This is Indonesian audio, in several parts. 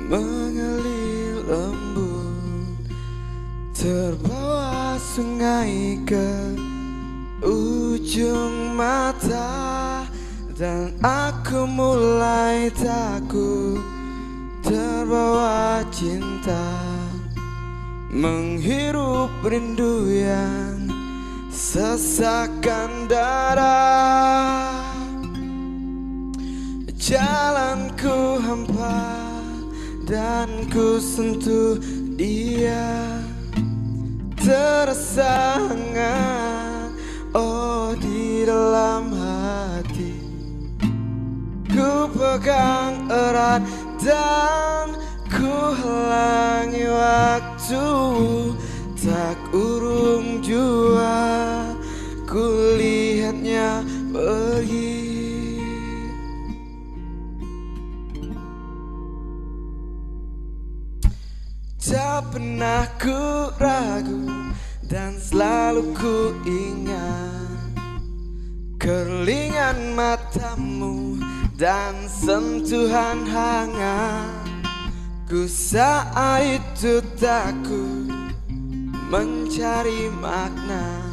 mengalir lembut, terbawa sungai ke ujung mata, dan aku mulai takut terbawa cinta, menghirup rindu yang sesakkan dada. Jalanku hampa dan ku sentuh dia, terasa hangat oh di dalam hati. Ku pegang erat dan ku halangi waktu, tak urung jua ku lihatnya pergi. Tak pernah ku ragu dan selalu ku ingat kerlingan matamu dan sentuhan hangat. Ku saat itu takut mencari makna,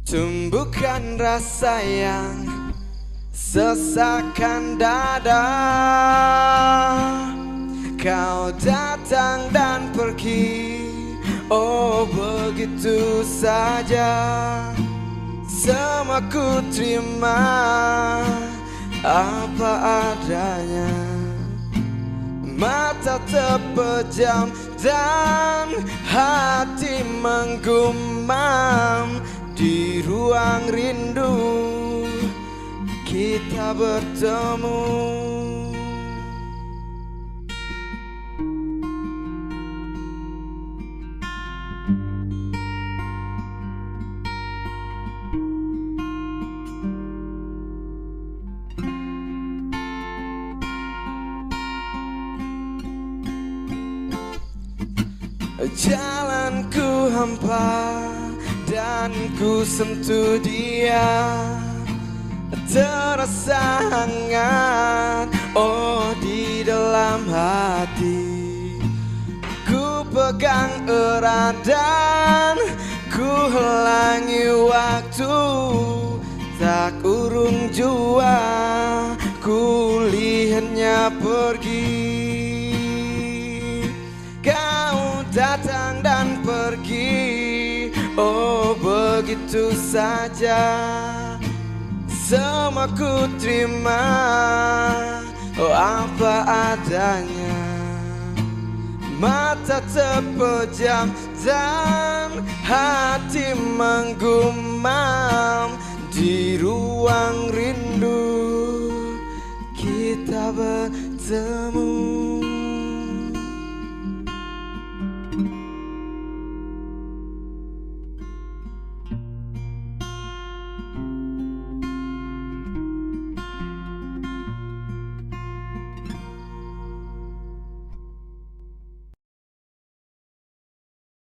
tumbuhkan rasa yang sesakkan dada. Kau datang dan pergi, oh begitu saja. Semua ku terima apa adanya. Mata terpejam dan hati menggumam. Di ruang rindu kita bertemu. Jalanku hampa dan ku sentuh dia, terasa hangat oh di dalam hati. Ku pegang erat dan ku halangi waktu, tak urung jua ku lihatnya pergi. Kau datang dan pergi, oh begitu saja. Semua ku terima, oh apa adanya. Mata terpejam dan hati menggumam. Di ruang rindu kita bertemu.